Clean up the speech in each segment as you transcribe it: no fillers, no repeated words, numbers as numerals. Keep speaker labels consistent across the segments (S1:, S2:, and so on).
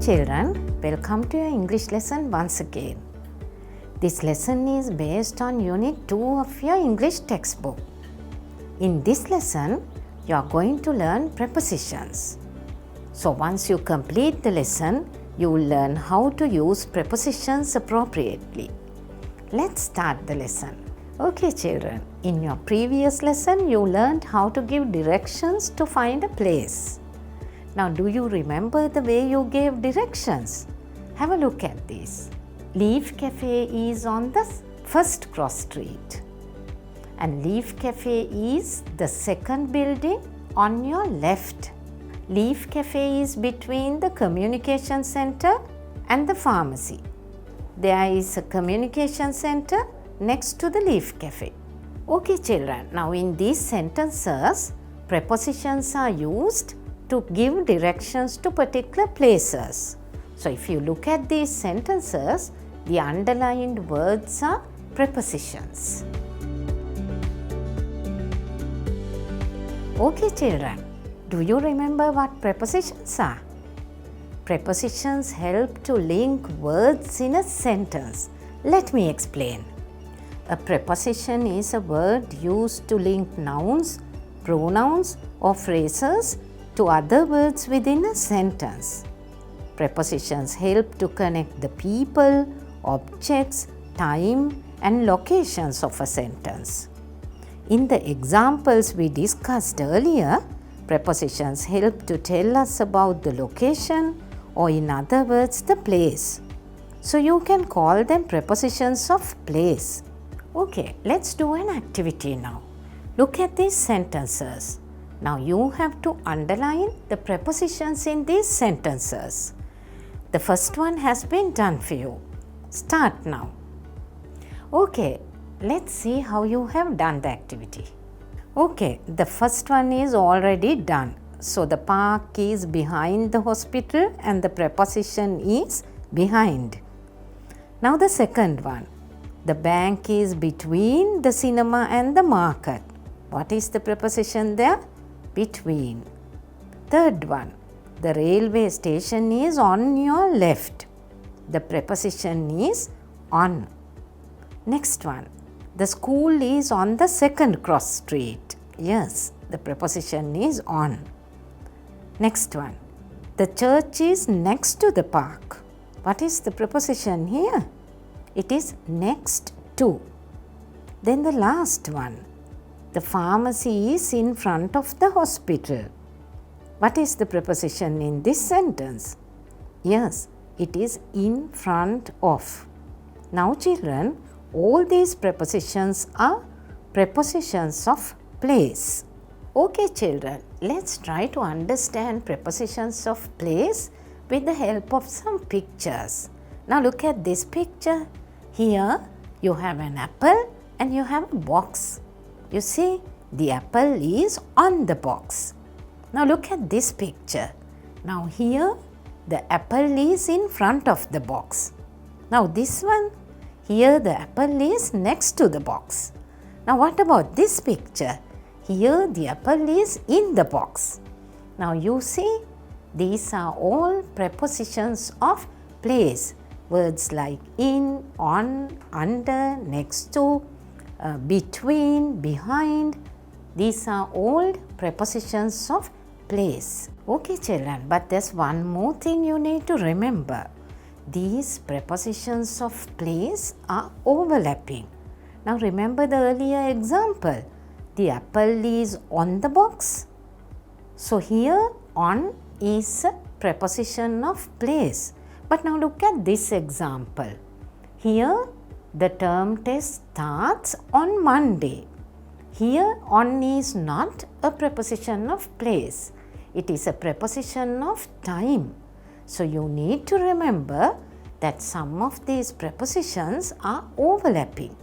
S1: children, welcome to your English lesson once again. This lesson is based on Unit 2 of your English textbook. In this lesson, you are going to learn prepositions. So once you complete the lesson, you will learn how to use prepositions appropriately. Let's start the lesson. Okay children, in your previous lesson, you learned how to give directions to find a place. Now, do you remember the way you gave directions? Have a look at this. Leaf Cafe is on the first cross street. And Leaf Cafe is the second building on your left. Leaf Cafe is between the communication center and the pharmacy. There is a communication center next to the Leaf Cafe. Okay children, now in these sentences, prepositions are used to give directions to particular places. So if you look at these sentences, the underlined words are prepositions. Okay children, do you remember what prepositions are? Prepositions help to link words in a sentence. Let me explain. A preposition is a word used to link nouns, pronouns or phrases to other words within a sentence. Prepositions help to connect the people, objects, time and locations of a sentence. In the examples we discussed earlier, prepositions help to tell us about the location or in other words the place. So you can call them prepositions of place. Okay, let's do an activity now. Look at these sentences. Now you have to underline the prepositions in these sentences. The first one has been done for you. Start now. Okay, let's see how you have done the activity. Okay, the first one is already done. So the park is behind the hospital and the preposition is behind. Now the second one. The bank is between the cinema and the market. What is the preposition there? Between. Third one, the railway station is on your left. The preposition is on. Next one, the school is on the second cross street. Yes, the preposition is on. Next one, the church is next to the park. What is the preposition here? It is next to. Then the last one. The pharmacy is in front of the hospital. What is the preposition in this sentence? Yes, it is in front of. Now children, all these prepositions are prepositions of place. Okay children, let's try to understand prepositions of place with the help of some pictures. Now look at this picture. Here you have an apple and you have a box. You see, the apple is on the box. Now look at this picture. Now here, the apple is in front of the box. Now this one, here the apple is next to the box. Now what about this picture? Here the apple is in the box. Now you see, these are all prepositions of place. Words like in, on, under, next to, between, behind, these are all prepositions of place. Okay children, but there's one more thing you need to remember. These prepositions of place are overlapping. Now remember the earlier example. The apple is on the box. So here on is a preposition of place. But now look at this example. Here the term test starts on Monday. Here on is not a preposition of place. It is a preposition of time. So you need to remember that some of these prepositions are overlapping.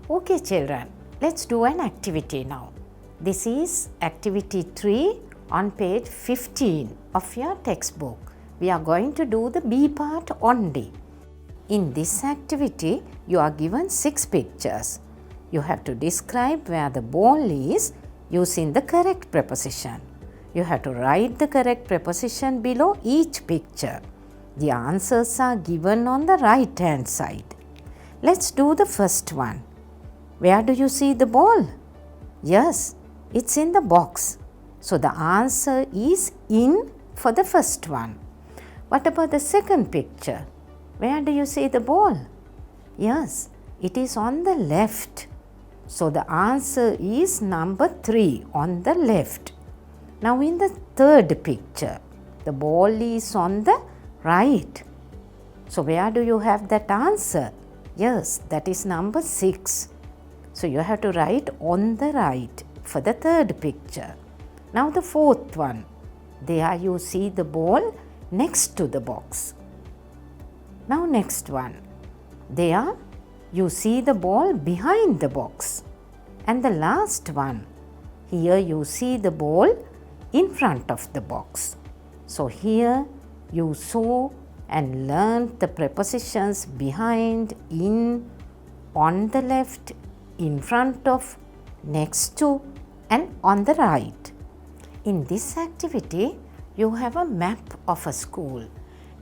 S1: Okay children, let's do an activity now. This is activity 3 on page 15 of your textbook. We are going to do the B part only. In this activity, you are given 6 pictures. You have to describe where the ball is using the correct preposition. You have to write the correct preposition below each picture. The answers are given on the right hand side. Let's do the first one. Where do you see the ball? Yes, it's in the box. So the answer is in for the first one. What about the second picture? Where do you see the ball? Yes, it is on the left. So the answer is number 3, on the left. Now in the third picture, the ball is on the right. So where do you have that answer? Yes, that is number 6. So you have to write on the right for the third picture. Now the fourth one. There you see the ball next to the box. Now next one. There you see the ball behind the box. And the last one. Here you see the ball in front of the box. So here you saw and learned the prepositions behind, in, on the left, in front of, next to, and on the right. In this activity, you have a map of a school,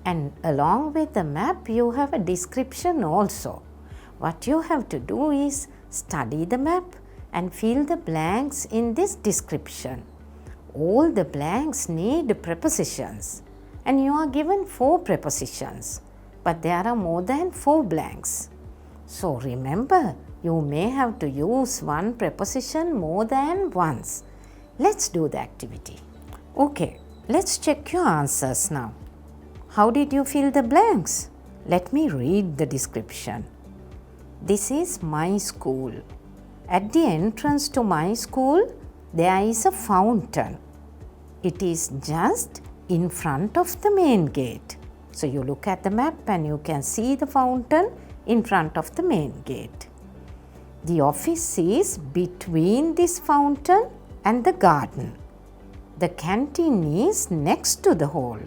S1: and along with the map you have a description also. What you have to do is study the map and fill the blanks in this description. All the blanks need prepositions, and you are given 4 prepositions, but there are more than 4 blanks. So remember, you may have to use one preposition more than once. Let's do the activity. Okay, let's check your answers now. How did you fill the blanks? Let me read the description. This is my school. At the entrance to my school, there is a fountain. It is just in front of the main gate. So you look at the map and you can see the fountain in front of the main gate. The office is between this fountain and the garden. The canteen is next to the hall.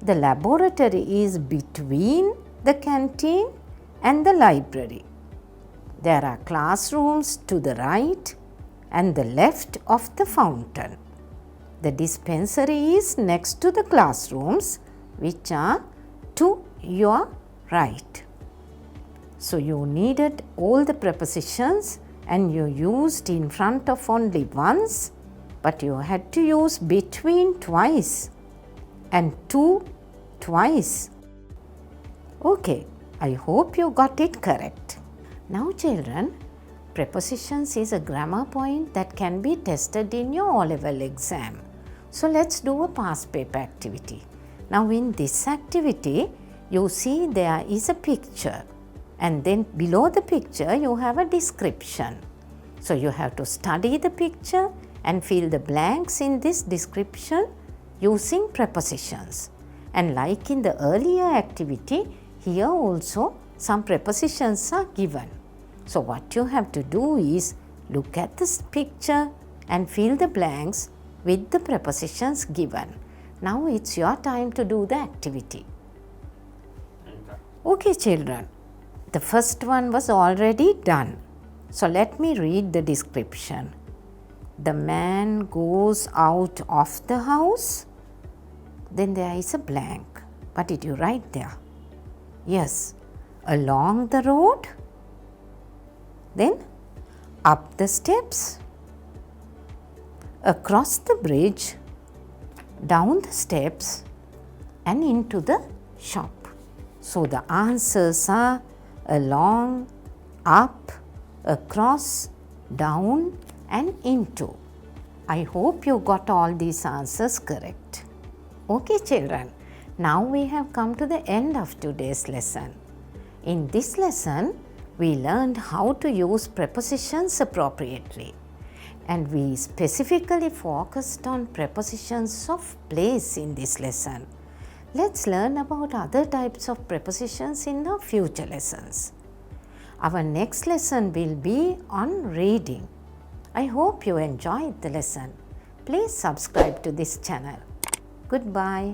S1: The laboratory is between the canteen and the library. There are classrooms to the right and the left of the fountain. The dispensary is next to the classrooms, which are to your right. So you needed all the prepositions and you used in front of only once, but you had to use between twice and to twice. Okay, I hope you got it correct. Now children, prepositions is a grammar point that can be tested in your O-level exam. So let's do a past paper activity. Now in this activity, you see there is a picture, and then below the picture you have a description. So you have to study the picture and fill the blanks in this description using prepositions. And like in the earlier activity, here also some prepositions are given. So what you have to do is look at this picture and fill the blanks with the prepositions given. Now it's your time to do the activity. Okay children, the first one was already done. So let me read the description. The man goes out of the house. Then there is a blank. What did you write there? Yes, along the road. Then up the steps, across the bridge, down the steps, and into the shop. So the answers are along, up, across, down, and into. I hope you got all these answers correct. Okay children, now we have come to the end of today's lesson. In this lesson, we learned how to use prepositions appropriately, and we specifically focused on prepositions of place in this lesson. Let's learn about other types of prepositions in our future lessons. Our next lesson will be on reading. I hope you enjoyed the lesson. Please subscribe to this channel. Goodbye.